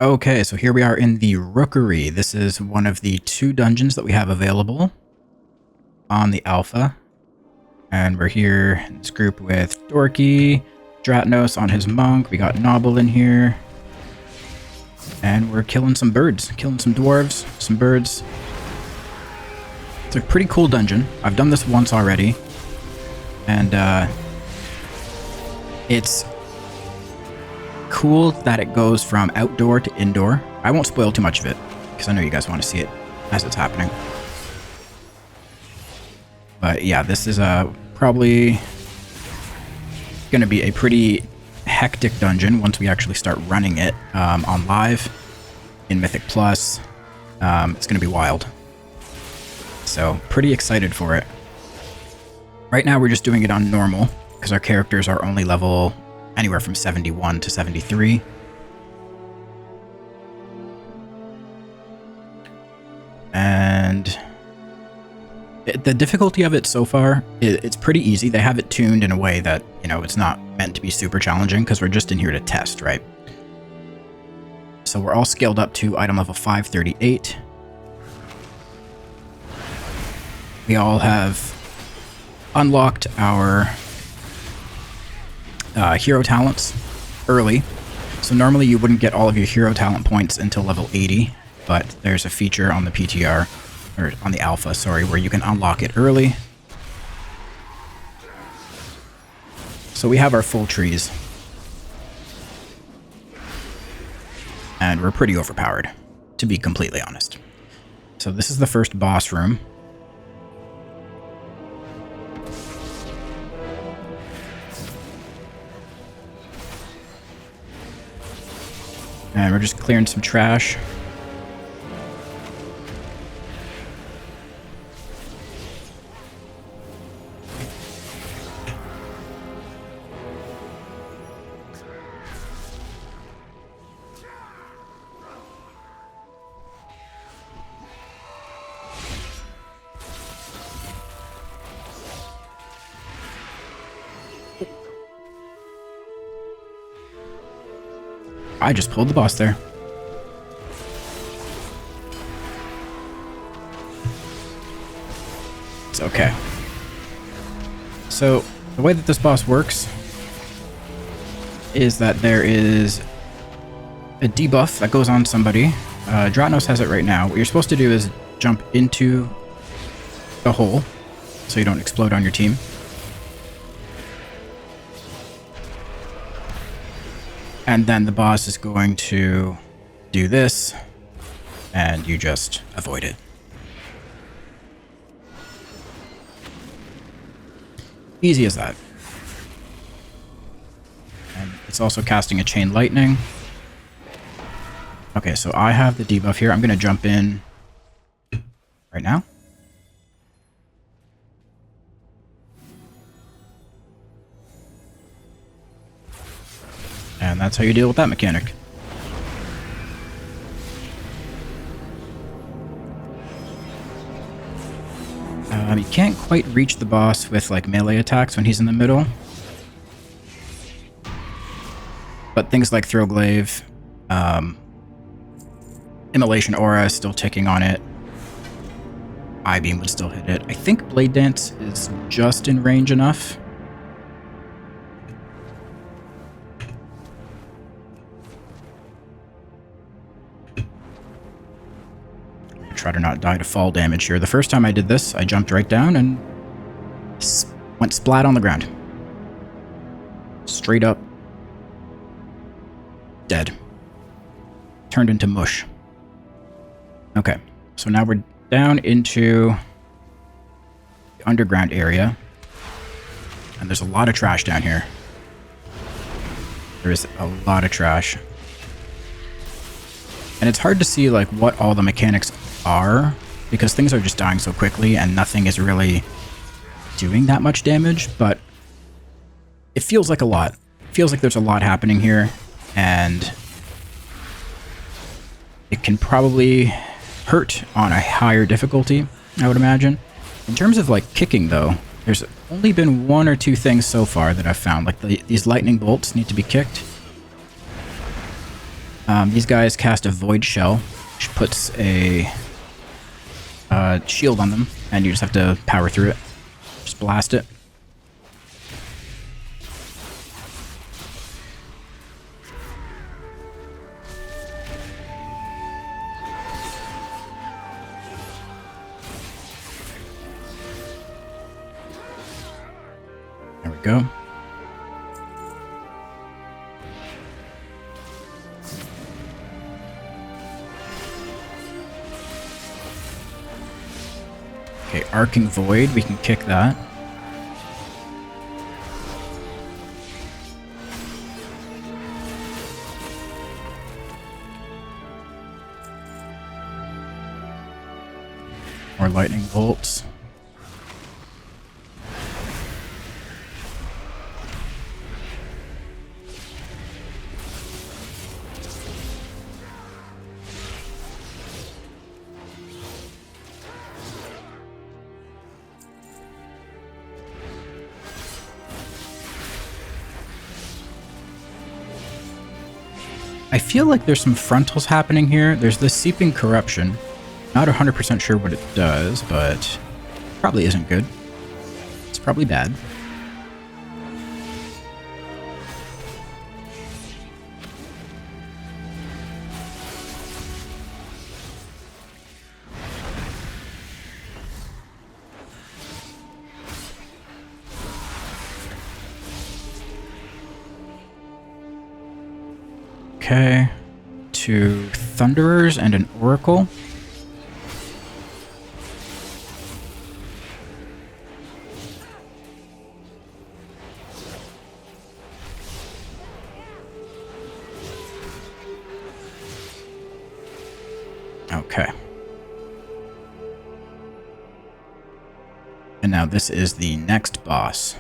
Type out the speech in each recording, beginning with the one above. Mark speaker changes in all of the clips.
Speaker 1: Okay, so here we are in the Rookery. This is one of the 2 dungeons that we have available on the alpha. And we're here in this group with Dorky, Dratnos on his monk. We got Nobble in here. And we're killing some birds, killing some dwarves, some birds. It's a pretty cool dungeon. I've done this once already. And it's cool that it goes from outdoor to indoor. I won't spoil too much of it, because I know you guys want to see it as it's happening. But yeah, this is probably going to be a pretty hectic dungeon once we actually start running it on live in Mythic Plus. It's going to be wild. So, pretty excited for it. Right now we're just doing it on normal, because our characters are only level anywhere from 71 to 73. And the difficulty of it so far, it's pretty easy. They have it tuned in a way that, you know, it's not meant to be super challenging, because we're just in here to test, right? So we're all scaled up to item level 538. We all have unlocked our hero talents early. So normally you wouldn't get all of your hero talent points until level 80, but there's a feature on the PTR, or on the alpha, sorry, where you can unlock it early. So we have our full trees. And we're pretty overpowered, to be completely honest. So this is the first boss room. And we're just clearing some trash. I just pulled the boss there. It's okay. So, the way that this boss works is that there is a debuff that goes on somebody. Dratnos has it right now. What you're supposed to do is jump into the hole so you don't explode on your team. And then the boss is going to do this, and you just avoid it. Easy as that. And it's also casting a chain lightning. Okay, so I have the debuff here. I'm going to jump in right now. And that's how you deal with that mechanic. You can't quite reach the boss with like melee attacks when he's in the middle. But things like Throwglaive, Immolation Aura is still ticking on it. I-Beam would still hit it. I think Blade Dance is just in range enough. Try to not die to fall damage here. The first time I did this, I jumped right down and went splat on the ground. Straight up. Dead. Turned into mush. Okay, so now we're down into the underground area. And there's a lot of trash down here. There is a lot of trash. And it's hard to see like what all the mechanics are, because things are just dying so quickly and nothing is really doing that much damage, but it feels like a lot. It feels like there's a lot happening here, and it can probably hurt on a higher difficulty, I would imagine. In terms of like kicking though, there's only been 1 or 2 things so far that I've found. Like these lightning bolts need to be kicked. These guys cast a void shell, which puts a shield on them, and you just have to power through it. Just blast it. There we go. Okay, Arcing Void, we can kick that. More lightning bolts. I feel like there's some frontals happening here. There's this Seeping Corruption. Not 100% sure what it does, but probably isn't good. It's probably bad. Okay, 2 Thunderers and an Oracle. Okay. And now this is the next boss.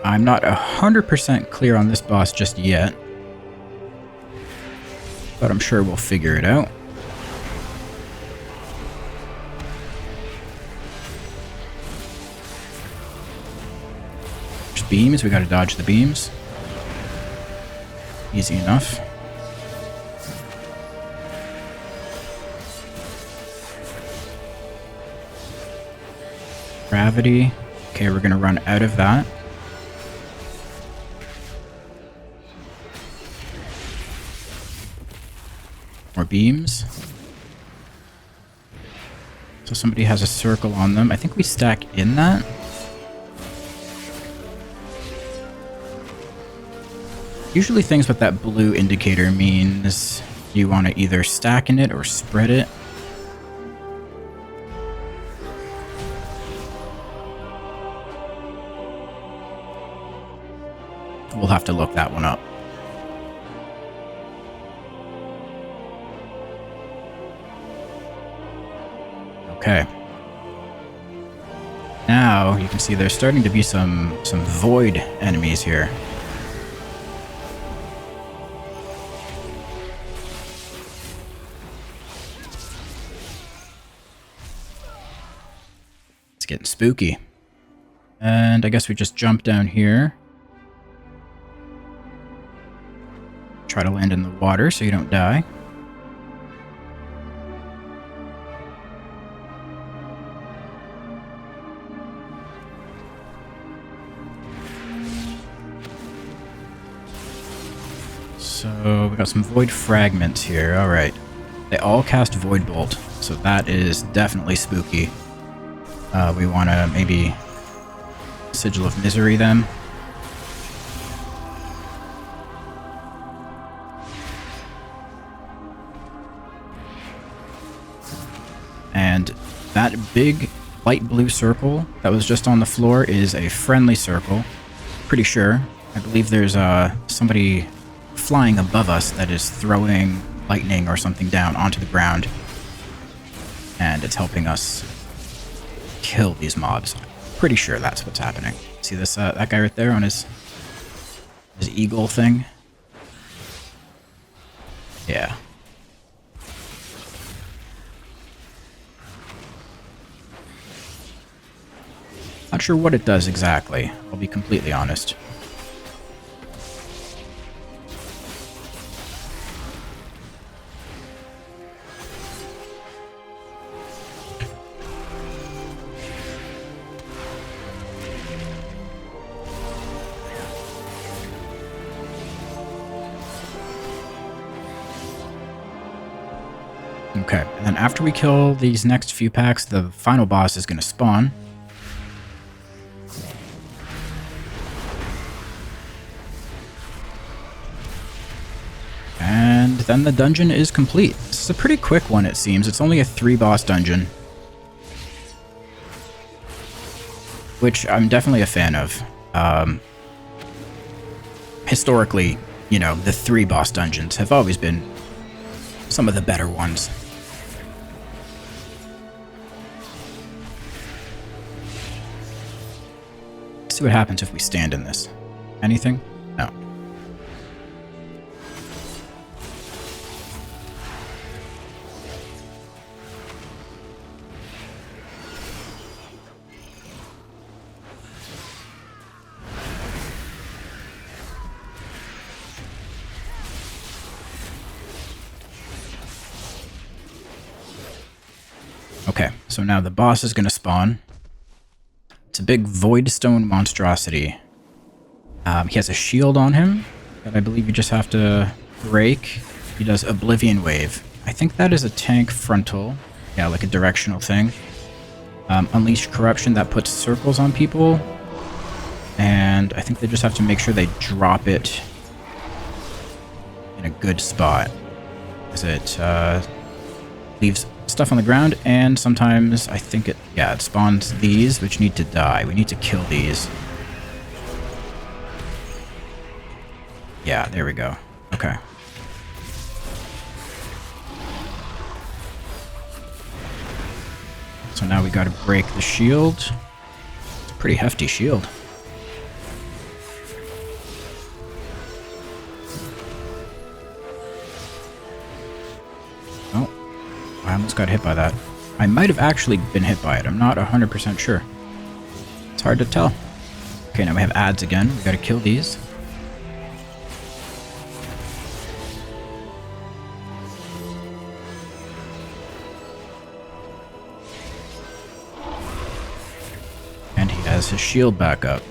Speaker 1: I'm not 100% clear on this boss just yet, but I'm sure we'll figure it out. There's beams, we gotta dodge the beams. Easy enough. Gravity. Okay, we're gonna run out of that. More beams. So somebody has a circle on them. I think we stack in that. Usually things with that blue indicator means you want to either stack in it or spread it. We'll have to look that one up. Okay. Now you can see there's starting to be some void enemies here. It's getting spooky. And I guess we just jump down here. Try to land in the water so you don't die. So we got some void fragments here. All right. They all cast void bolt, so that is definitely spooky. We want to maybe Sigil of Misery them. And that big light blue circle that was just on the floor is a friendly circle. Pretty sure. I believe there's somebody flying above us that is throwing lightning or something down onto the ground. And it's helping us kill these mobs. Pretty sure that's what's happening. See this that guy right there on his eagle thing? Yeah. Not sure what it does exactly, I'll be completely honest. Okay, and then after we kill these next few packs, the final boss is going to spawn. And then the dungeon is complete. This is a pretty quick one, it seems. It's only a 3-boss dungeon, which I'm definitely a fan of. Historically, you know, the 3-boss dungeons have always been some of the better ones. Let's see what happens if we stand in this. Anything? No. Okay, so now the boss is going to spawn. It's a big void stone monstrosity. He has a shield on him that I believe you just have to break. He does Oblivion Wave. I think that is a tank frontal. Yeah, like a directional thing. Unleash Corruption, that puts circles on people. And I think they just have to make sure they drop it in a good spot. Because it leaves stuff on the ground, and sometimes I think it spawns these, which need to die. We need to kill these. Yeah, there we go. Okay. So now we gotta break the shield. It's a pretty hefty shield. Oh, I almost got hit by that. I might have actually been hit by it. I'm not 100% sure. It's hard to tell. Okay, now we have ads again. We gotta kill these. And he has his shield back up.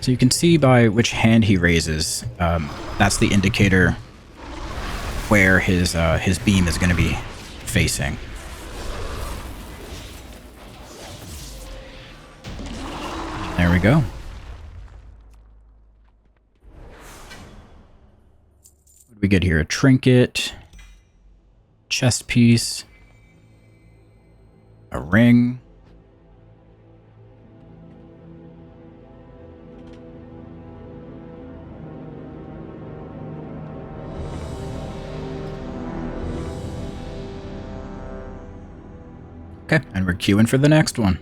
Speaker 1: So you can see by which hand he raises, that's the indicator where his beam is going to be facing. There we go. What do we get here? A trinket, chest piece, a ring. Okay, and we're queuing for the next one.